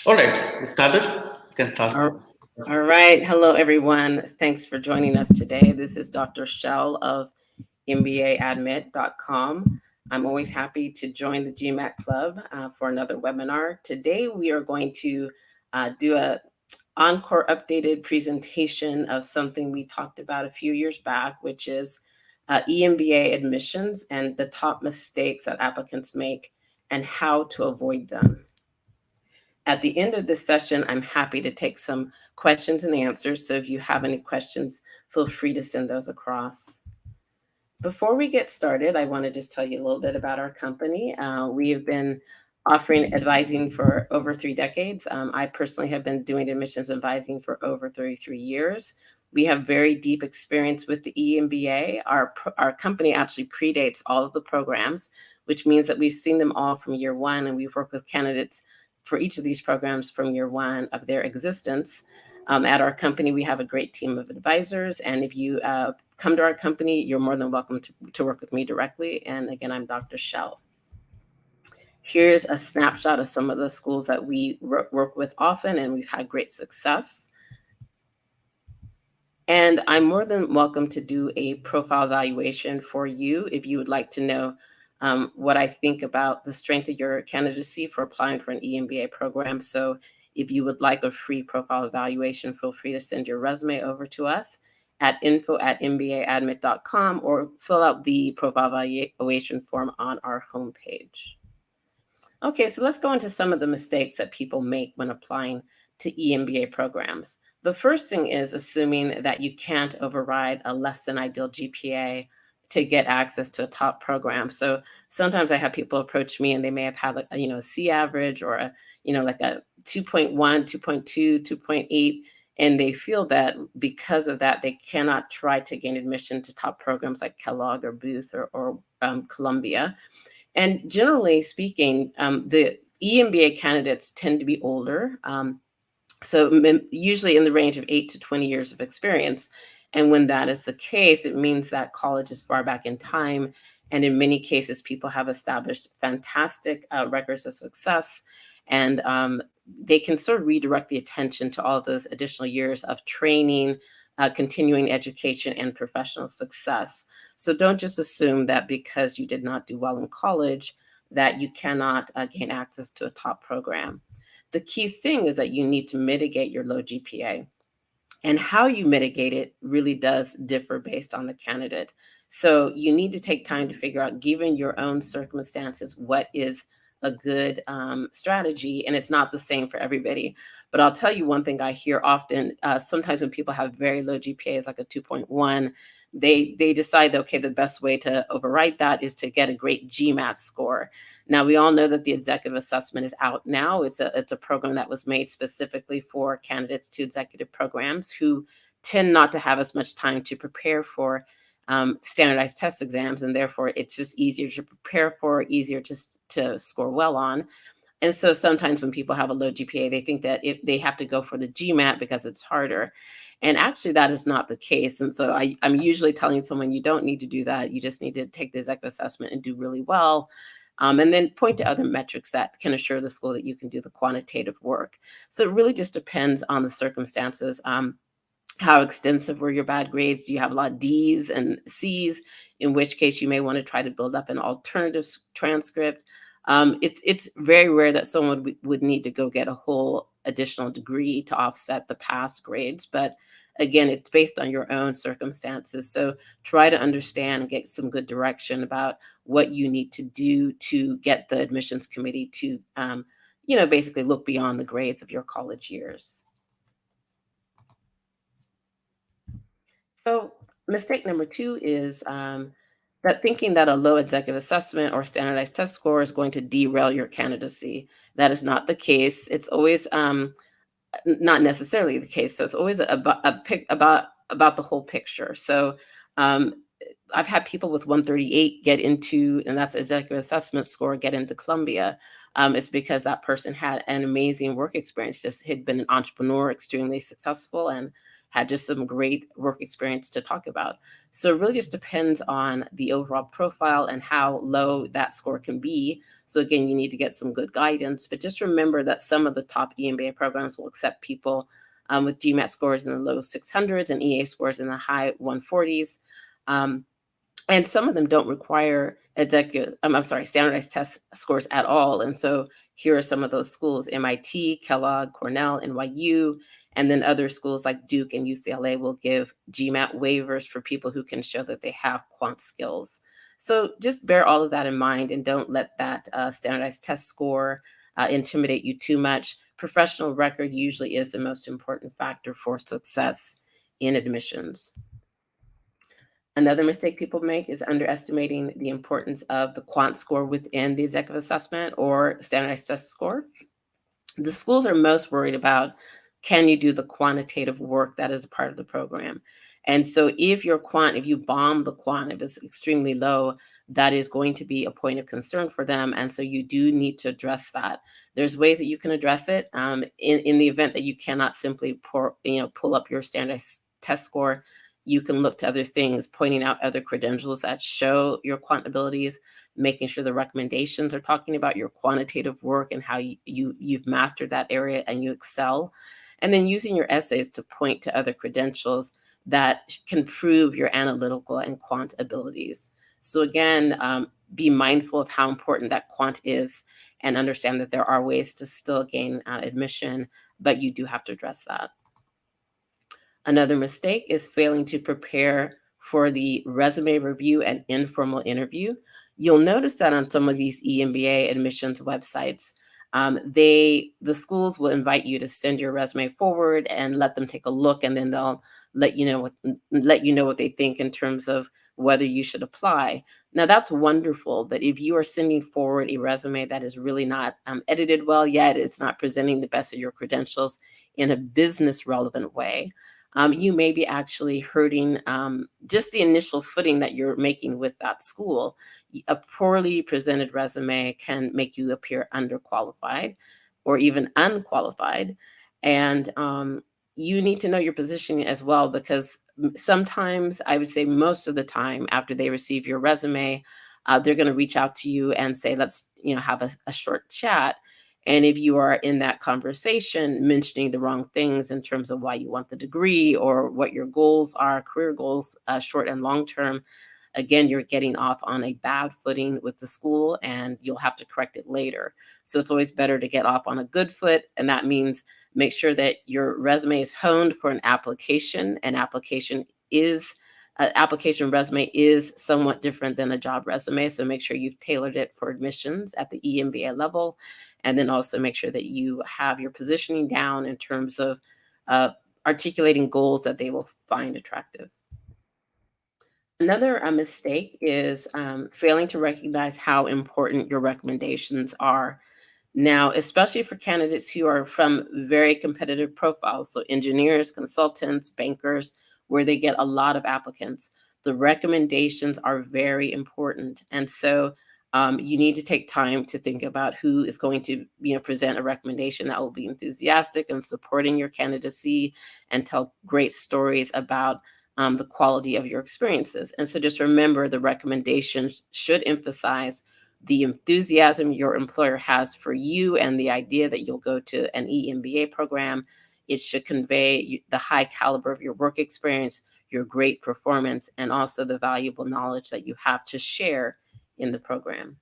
All right, we started. You can start. All all right. Hello, everyone. Thanks for joining us today. This is Dr. Shel of MBAadmit.com. I'm always happy to join the GMAT Club for another webinar. Today, we are going to do a encore updated presentation of something we talked about a few years back, which is EMBA admissions and the top mistakes that applicants make and how to avoid them. At the end of this session, I'm happy to take some questions and answers. So if you have any questions, feel free to send those across. Before we get started, I want to just tell you a little bit about our company. We have been offering advising for over 3 decades. I personally have been doing admissions advising for over 33 years. We have very deep experience with the EMBA. Our company actually predates all of the programs, which means that we've seen them all from year one, and we've worked with candidates for each of these programs from year one of their existence. At our company, we have a great team of advisors, and if you come to our company, you're more than welcome to work with me directly. And again, I'm Dr. Shel. Here's a snapshot of some of the schools that we work with often, and we've had great success. And I'm more than welcome to do a profile evaluation for you if you would like to know what I think about the strength of your candidacy for applying for an EMBA program. So if you would like a free profile evaluation, feel free to send your resume over to us at info@mbaadmit.com or fill out the profile evaluation form on our homepage. Okay, so let's go into some of the mistakes that people make when applying to EMBA programs. The first thing is assuming that you can't override a less than ideal GPA to get access to a top program. So sometimes I have people approach me and they may have had like a C average or like a 2.1, 2.2, 2.8, and they feel that because of that they cannot try to gain admission to top programs like Kellogg or Booth or Columbia. And generally speaking, the EMBA candidates tend to be older. So usually in the range of 8 to 20 years of experience. And when that is the case, it means that college is far back in time. And in many cases, people have established fantastic records of success. And they can sort of redirect the attention to all those additional years of training, continuing education, and professional success. So don't just assume that because you did not do well in college, that you cannot gain access to a top program. The key thing is that you need to mitigate your low GPA. And how you mitigate it really does differ based on the candidate. So you need to take time to figure out, given your own circumstances, what is a good strategy. And it's not the same for everybody. But I'll tell you one thing I hear often. Sometimes when people have very low GPAs, like a 2.1, they decide that, okay, the best way to overwrite that is to get a great GMAT score. Now, we all know that the executive assessment is out now. It's a program that was made specifically for candidates to executive programs who tend not to have as much time to prepare for standardized test exams, and therefore it's just easier to prepare for, easier to score well on. And so sometimes when people have a low GPA, they think that if they have to go for the GMAT because it's harder. And actually, that is not the case. And so I'm usually telling someone you don't need to do that. You just need to take the executive assessment and do really well. And then point to other metrics that can assure the school that you can do the quantitative work. So it really just depends on the circumstances. How extensive were your bad grades? Do you have a lot of D's and C's? In which case you may want to try to build up an alternative transcript. It's very rare that someone would need to go get a whole additional degree to offset the past grades. But again, it's based on your own circumstances. So try to understand and get some good direction about what you need to do to get the admissions committee to, basically look beyond the grades of your college years. So mistake number two is that thinking that a low executive assessment or standardized test score is going to derail your candidacy. That is not the case. It's always not necessarily the case. So it's always about the whole picture. So um, I've had people with 138 get into, and that's executive assessment score, get into Columbia. It's because that person had an amazing work experience, just had been an entrepreneur, extremely successful, and had just some great work experience to talk about. So it really just depends on the overall profile and how low that score can be. So again, you need to get some good guidance, but just remember that some of the top EMBA programs will accept people with GMAT scores in the low 600s and EA scores in the high 140s. And some of them don't require standardized test scores at all. And so here are some of those schools: MIT, Kellogg, Cornell, NYU, and then other schools like Duke and UCLA will give GMAT waivers for people who can show that they have quant skills. So just bear all of that in mind and don't let that standardized test score intimidate you too much. Professional record usually is the most important factor for success in admissions. Another mistake people make is underestimating the importance of the quant score within the executive assessment or standardized test score. The schools are most worried about, can you do the quantitative work that is a part of the program? And so if you bomb the quant, if it's extremely low, that is going to be a point of concern for them. And so you do need to address that. There's ways that you can address it in the event that you cannot simply pull up your standardized test score. You can look to other things, pointing out other credentials that show your quant abilities, making sure the recommendations are talking about your quantitative work and how you've mastered that area and you excel. And then using your essays to point to other credentials that can prove your analytical and quant abilities. So again, be mindful of how important that quant is and understand that there are ways to still gain admission, but you do have to address that. Another mistake is failing to prepare for the resume review and informal interview. You'll notice that on some of these EMBA admissions websites, the schools will invite you to send your resume forward and let them take a look, and then they'll let you know what they think in terms of whether you should apply. Now that's wonderful, but if you are sending forward a resume that is really not edited well yet, it's not presenting the best of your credentials in a business relevant way, you may be actually hurting just the initial footing that you're making with that school. A poorly presented resume can make you appear underqualified or even unqualified. And you need to know your positioning as well, because sometimes, I would say most of the time, after they receive your resume, they're going to reach out to you and say, let's have a short chat. And if you are in that conversation mentioning the wrong things in terms of why you want the degree or what your goals are, career goals, short and long term, again, you're getting off on a bad footing with the school and you'll have to correct it later. So it's always better to get off on a good foot. And that means make sure that your resume is honed for an application. An application resume is somewhat different than a job resume. So make sure you've tailored it for admissions at the EMBA level. And then also make sure that you have your positioning down in terms of articulating goals that they will find attractive. Another mistake is failing to recognize how important your recommendations are. Now, especially for candidates who are from very competitive profiles, so engineers, consultants, bankers, where they get a lot of applicants, the recommendations are very important. And so you need to take time to think about who is going to present a recommendation that will be enthusiastic and supporting your candidacy and tell great stories about the quality of your experiences. And so just remember, the recommendations should emphasize the enthusiasm your employer has for you and the idea that you'll go to an EMBA program. It should convey the high caliber of your work experience, your great performance, and also the valuable knowledge that you have to share in the program.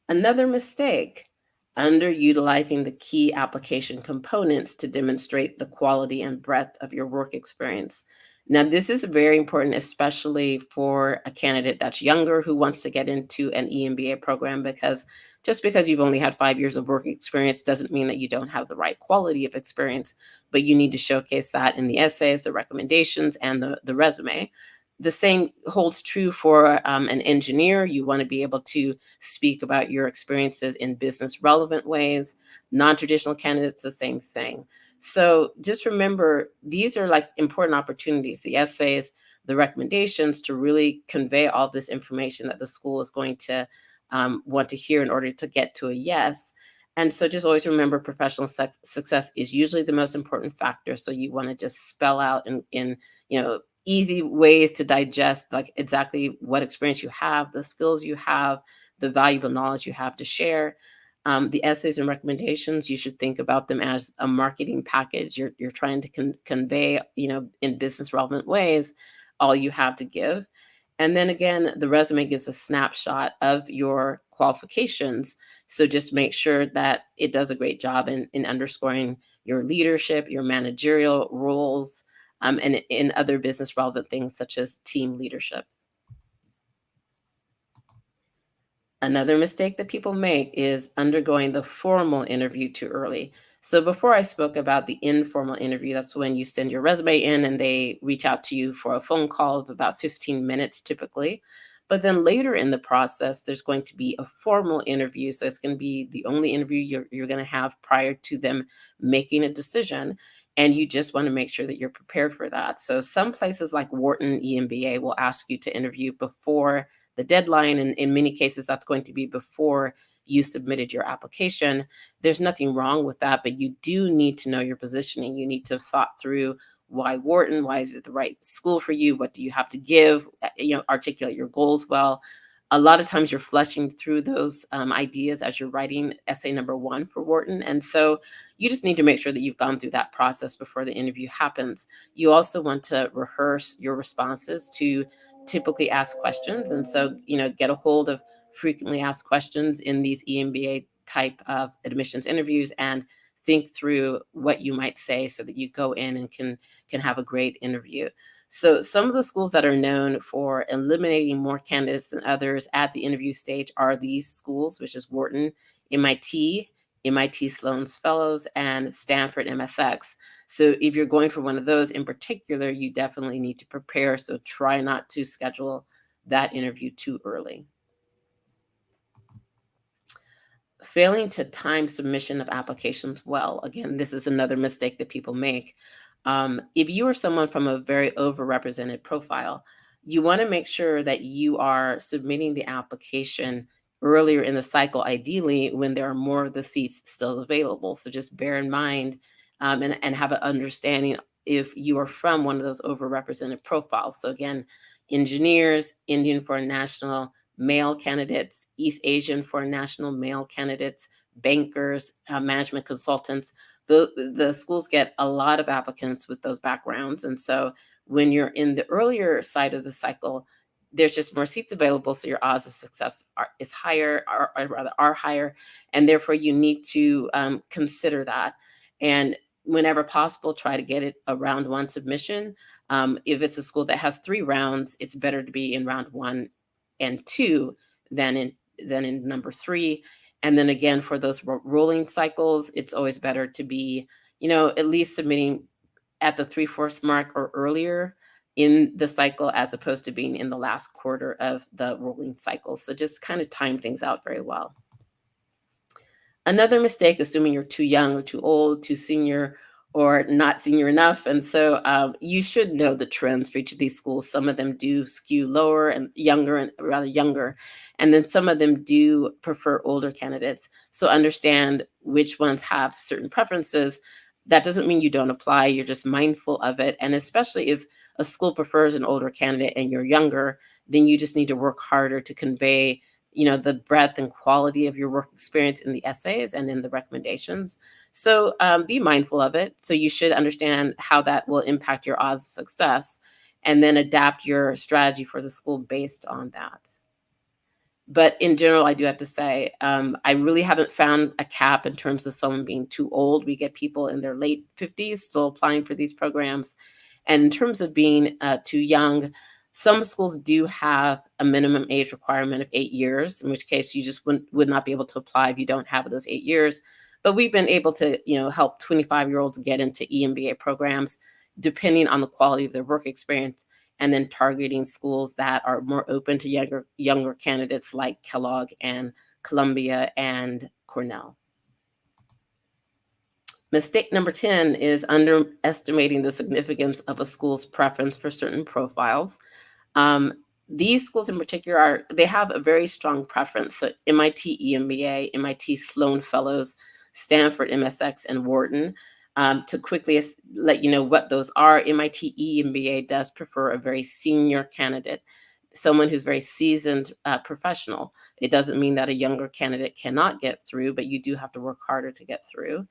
Another mistake: underutilizing the key application components to demonstrate the quality and breadth of your work experience. Now, this is very important, especially for a candidate that's younger who wants to get into an EMBA program, because just because you've only had 5 years of work experience doesn't mean that you don't have the right quality of experience, but you need to showcase that in the essays, the recommendations, and the resume. The same holds true for an engineer. You want to be able to speak about your experiences in business relevant ways. Non-traditional candidates, the same thing. So just remember, these are like important opportunities, the essays, the recommendations, to really convey all this information that the school is going to want to hear in order to get to a yes. And so just always remember professional success is usually the most important factor. So you want to just spell out in easy ways to digest like exactly what experience you have, the skills you have, the valuable knowledge you have to share. The essays and recommendations, you should think about them as a marketing package. You're trying to convey, in business relevant ways, all you have to give. And then again, the resume gives a snapshot of your qualifications. So just make sure that it does a great job in underscoring your leadership, your managerial roles, and in other business relevant things such as team leadership. Another mistake that people make is undergoing the formal interview too early. So before I spoke about the informal interview, that's when you send your resume in and they reach out to you for a phone call of about 15 minutes typically. But then later in the process, there's going to be a formal interview. So it's going to be the only interview you're going to have prior to them making a decision. And you just want to make sure that you're prepared for that. So some places like Wharton EMBA will ask you to interview before the deadline. And in many cases, that's going to be before you submitted your application. There's nothing wrong with that, but you do need to know your positioning. You need to have thought through why Wharton, why is it the right school for you? What do you have to give? Articulate your goals well. A lot of times you're flushing through those ideas as you're writing essay number 1 for Wharton. And so you just need to make sure that you've gone through that process before the interview happens. You also want to rehearse your responses to typically asked questions. And so, get a hold of frequently asked questions in these EMBA type of admissions interviews and think through what you might say so that you go in and can have a great interview. So some of the schools that are known for eliminating more candidates than others at the interview stage are these schools, which is Wharton, MIT Sloan's Fellows, and Stanford MSX. So if you're going for one of those in particular, you definitely need to prepare. So try not to schedule that interview too early. Failing to time submission of applications well. Again, this is another mistake that people make. If you are someone from a very overrepresented profile, you want to make sure that you are submitting the application earlier in the cycle, ideally when there are more of the seats still available. So just bear in mind and have an understanding if you are from one of those overrepresented profiles. So again, engineers, Indian foreign national, male candidates, East Asian foreign national male candidates, bankers, management consultants. The schools get a lot of applicants with those backgrounds. And so when you're in the earlier side of the cycle, there's just more seats available. So your odds of success is higher, or rather are higher. And therefore you need to consider that. And whenever possible, try to get it a round 1 submission. If it's a school that has 3 rounds, it's better to be in round 1 and 2 than in number 3. And then again, for those rolling cycles, it's always better to be, at least submitting at the 3/4 mark or earlier in the cycle, as opposed to being in the last quarter of the rolling cycle. So just kind of time things out very well. Another mistake, assuming you're too young or too old, too senior, or not senior enough. And so you should know the trends for each of these schools. Some of them do skew lower and younger, and rather younger. And then some of them do prefer older candidates. So understand which ones have certain preferences. That doesn't mean you don't apply. You're just mindful of it. And especially if a school prefers an older candidate and you're younger, then you just need to work harder to convey the breadth and quality of your work experience in the essays and in the recommendations. So be mindful of it. So you should understand how that will impact your odds of success, and then adapt your strategy for the school based on that. But in general, I do have to say, I really haven't found a cap in terms of someone being too old. We get people in their late 50s still applying for these programs. And in terms of being too young, some schools do have a minimum age requirement of 8 years, in which case you just would not be able to apply if you don't have those 8 years. But we've been able to, help 25-year-olds get into EMBA programs, depending on the quality of their work experience, and then targeting schools that are more open to younger candidates like Kellogg and Columbia and Cornell. Mistake number 10 is underestimating the significance of a school's preference for certain profiles. these schools in particular they have a very strong preference. So MIT EMBA, MIT Sloan Fellows, Stanford MSX, and Wharton. To quickly let you know what those are, MIT EMBA does prefer a very senior candidate, someone who's very seasoned professional. It doesn't mean that a younger candidate cannot get through, but you do have to work harder to get through.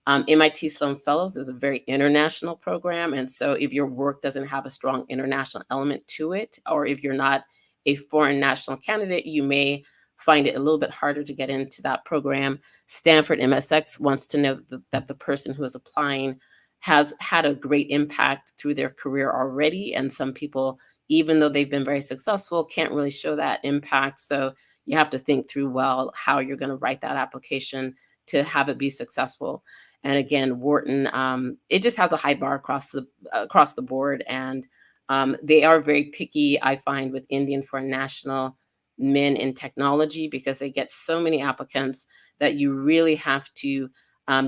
MIT Sloan Fellows is a very international program. And so if your work doesn't have a strong international element to it, or if you're not a foreign national candidate, you may find it a little bit harder to get into that program. Stanford MSX wants to know that the person who is applying has had a great impact through their career already. And some people, even though they've been very successful, can't really show that impact. So you have to think through well how you're going to write that application to have it be successful. And again, Wharton, it just has a high bar across the board, and they are very picky, I find, with Indian foreign national men in technology, because they get so many applicants that you really have to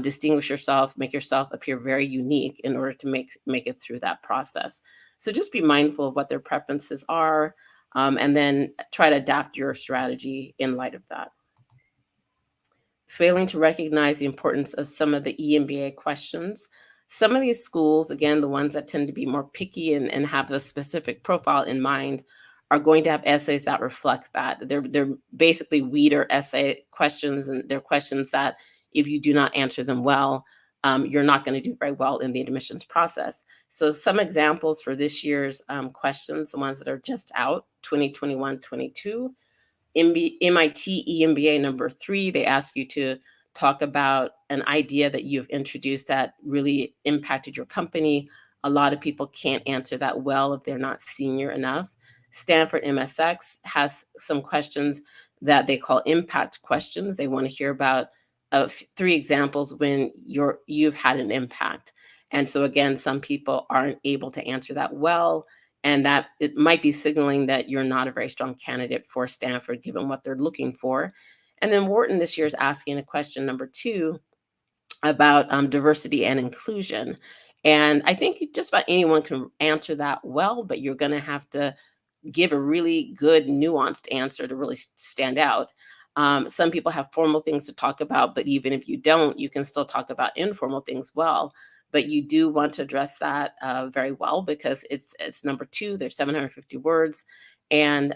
distinguish yourself, make yourself appear very unique in order to make it through that process. So just be mindful of what their preferences are, and then try to adapt your strategy in light of that. Failing to recognize the importance of some of the EMBA questions. Some of these schools, again, the ones that tend to be more picky and have a specific profile in mind, are going to have essays that reflect that. They're basically weeder essay questions, and they're questions that if you do not answer them well, you're not going to do very well in the admissions process. So some examples for this year's questions, the ones that are just out, 2021-22, MIT EMBA number 3, they ask you to talk about an idea that you've introduced that really impacted your company. A lot of people can't answer that well if they're not senior enough. Stanford MSX has some questions that they call impact questions. They want to hear about 3 examples when you've had an impact. And so again, some people aren't able to answer that well, and that it might be signaling that you're not a very strong candidate for Stanford, given what they're looking for. And then Wharton this year is asking a question number 2 about diversity and inclusion. And I think just about anyone can answer that well, but you're going to have to give a really good nuanced answer to really stand out. Some people have formal things to talk about, but even if you don't, you can still talk about informal things well. But you do want to address that very well, because it's number 2. There's 750 words, and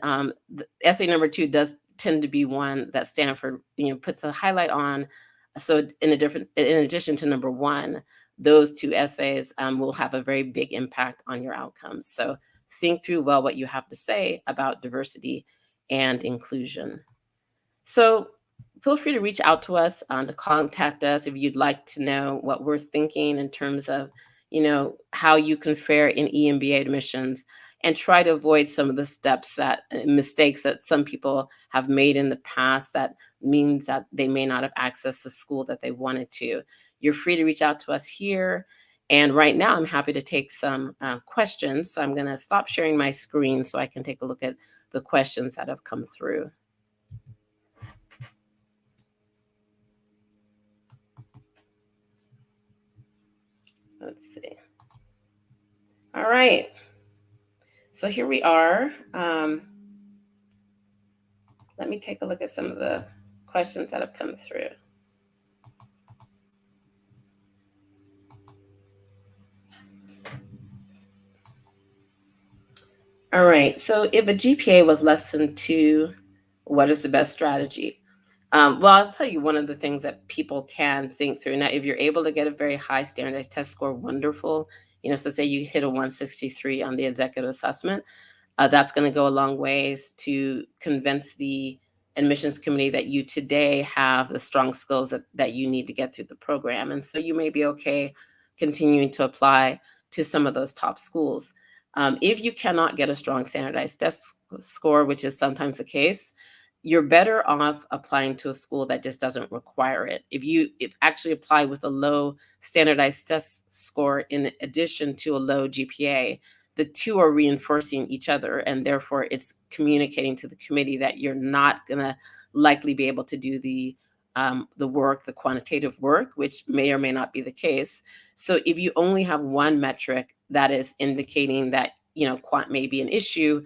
the essay number 2 does tend to be one that Stanford puts a highlight on. So in addition to number 1, those 2 essays will have a very big impact on your outcomes. So think through well what you have to say about diversity and inclusion. So feel free to reach out to us, to contact us if you'd like to know what we're thinking in terms of, how you can fare in EMBA admissions, and try to avoid some of the mistakes that some people have made in the past that means that they may not have accessed the school that they wanted to. You're free to reach out to us here. And right now, I'm happy to take some questions. So I'm going to stop sharing my screen so I can take a look at the questions that have come through. Let's see. All right. So here we are. Let me take a look at some of the questions that have come through. All right. So if a GPA was less than 2, what is the best strategy? Well, I'll tell you one of the things that people can think through. Now, if you're able to get a very high standardized test score, wonderful. So say you hit a 163 on the executive assessment, that's going to go a long ways to convince the admissions committee that you today have the strong skills that you need to get through the program. And so you may be okay continuing to apply to some of those top schools. If you cannot get a strong standardized test score, which is sometimes the case, you're better off applying to a school that just doesn't require it. If actually apply with a low standardized test score in addition to a low GPA, the 2 are reinforcing each other, and therefore it's communicating to the committee that you're not going to likely be able to do the work, the quantitative work, which may or may not be the case. So if you only have one metric that is indicating that quant may be an issue,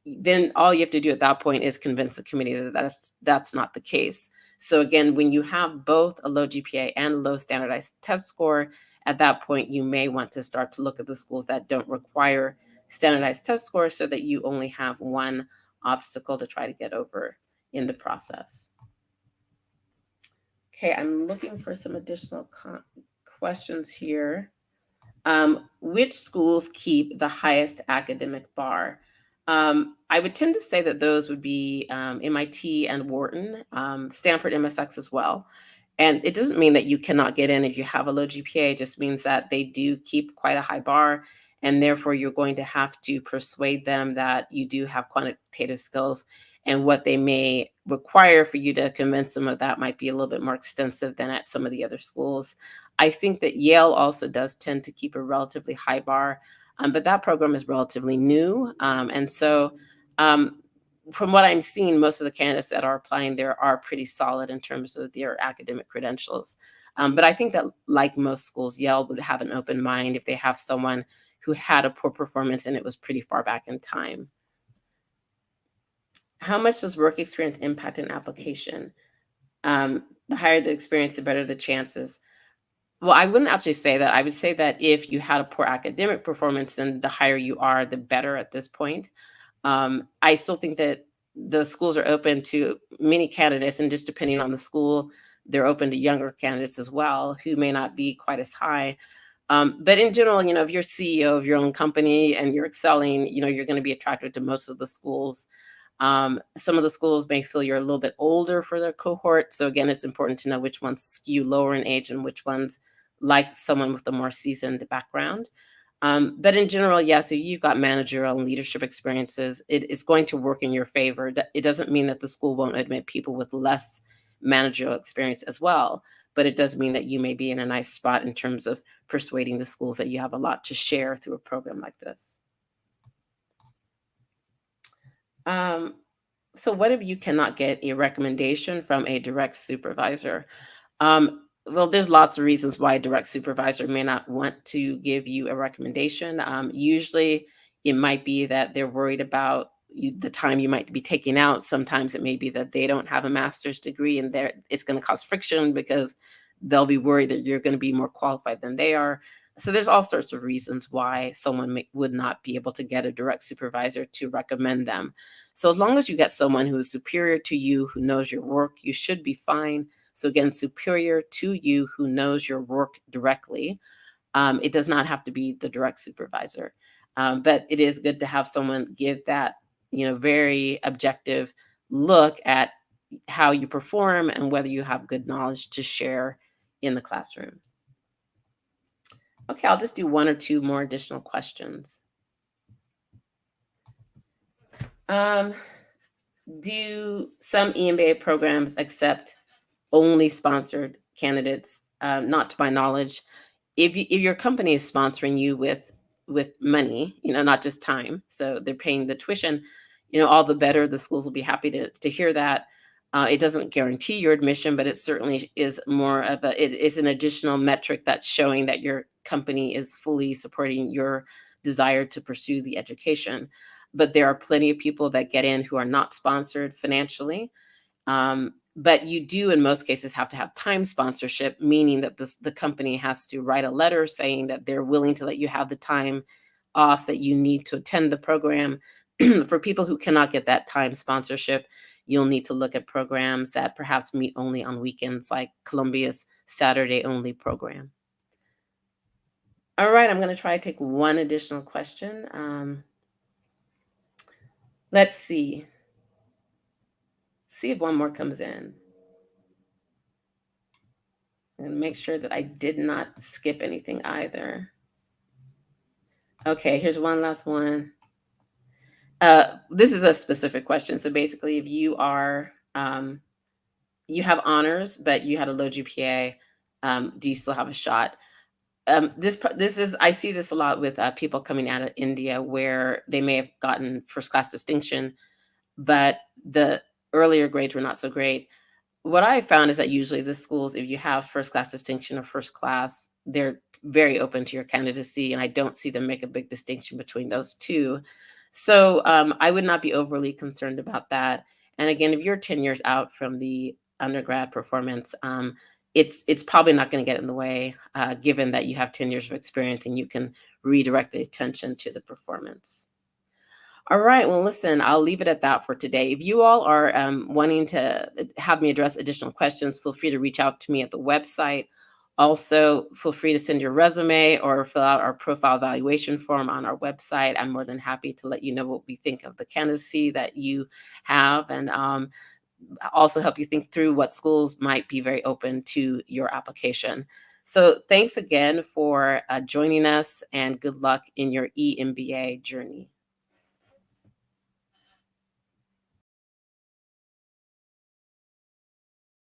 then all you have to do at that point is convince the committee that that's not the case. So again, when you have both a low GPA and a low standardized test score, at that point, you may want to start to look at the schools that don't require standardized test scores so that you only have one obstacle to try to get over in the process. Okay, I'm looking for some additional questions here. Which schools keep the highest academic bar? I would tend to say that those would be MIT and Wharton, Stanford MSX as well. And it doesn't mean that you cannot get in if you have a low GPA. It just means that they do keep quite a high bar. And therefore, you're going to have to persuade them that you do have quantitative skills. And what they may require for you to convince them of that might be a little bit more extensive than at some of the other schools. I think that Yale also does tend to keep a relatively high bar, but that program is relatively new. And so from what I'm seeing, most of the candidates that are applying there are pretty solid in terms of their academic credentials. But I think that, like most schools, Yale would have an open mind if they have someone who had a poor performance and it was pretty far back in time. How much does work experience impact an application? The higher the experience, the better the chances. Well, I wouldn't actually say that. I would say that if you had a poor academic performance, then the higher you are, the better at this point. I still think that the schools are open to many candidates, and just depending on the school, they're open to younger candidates as well who may not be quite as high. But in general, if you're CEO of your own company and you're excelling, you're going to be attracted to most of the schools. Some of the schools may feel you're a little bit older for their cohort. So again, it's important to know which ones skew lower in age and which ones like someone with a more seasoned background. But in general, yes, if you've got managerial and leadership experiences, it is going to work in your favor. It doesn't mean that the school won't admit people with less managerial experience as well, but it does mean that you may be in a nice spot in terms of persuading the schools that you have a lot to share through a program like this. So what if you cannot get a recommendation from a direct supervisor? Well, there's lots of reasons why a direct supervisor may not want to give you a recommendation. Usually it might be that they're worried about the time you might be taking out. Sometimes it may be that they don't have a master's degree and it's going to cause friction because they'll be worried that you're going to be more qualified than they are. So there's all sorts of reasons why someone would not be able to get a direct supervisor to recommend them. So as long as you get someone who is superior to you, who knows your work, you should be fine. So again, superior to you, who knows your work directly. It does not have to be the direct supervisor, but it is good to have someone give that, very objective look at how you perform and whether you have good knowledge to share in the classroom. Okay, I'll just do one or two more additional questions. Do some EMBA programs accept only sponsored candidates? Not to my knowledge. If your company is sponsoring you with money, not just time, so they're paying the tuition, all the better. The schools will be happy to hear that. It doesn't guarantee your admission, but it certainly is it is an additional metric that's showing that your company is fully supporting your desire to pursue the education. But there are plenty of people that get in who are not sponsored financially. But you do, in most cases, have to have time sponsorship, meaning that the company has to write a letter saying that they're willing to let you have the time off that you need to attend the program. For people who cannot get that time sponsorship, you'll need to look at programs that perhaps meet only on weekends, like Columbia's Saturday only program. All right, I'm going to try to take one additional question. Let's see. See if one more comes in. I'm going to make sure that I did not skip anything either. Okay, here's one last one. This is a specific question. So basically, if you are, you have honors, but you had a low GPA, do you still have a shot? This is, I see this a lot with people coming out of India where they may have gotten first class distinction, but the earlier grades were not so great. What I found is that usually the schools, if you have first class distinction or first class, they're very open to your candidacy, and I don't see them make a big distinction between those two. So I would not be overly concerned about that. And again, if you're 10 years out from the undergrad performance, it's probably not going to get in the way, given that you have 10 years of experience and you can redirect the attention to the performance. All right. Well, listen, I'll leave it at that for today. If you all are wanting to have me address additional questions, feel free to reach out to me at the website. Also, feel free to send your resume or fill out our profile evaluation form on our website. I'm more than happy to let you know what we think of the candidacy that you have, and also help you think through what schools might be very open to your application. So thanks again for joining us, and good luck in your EMBA journey.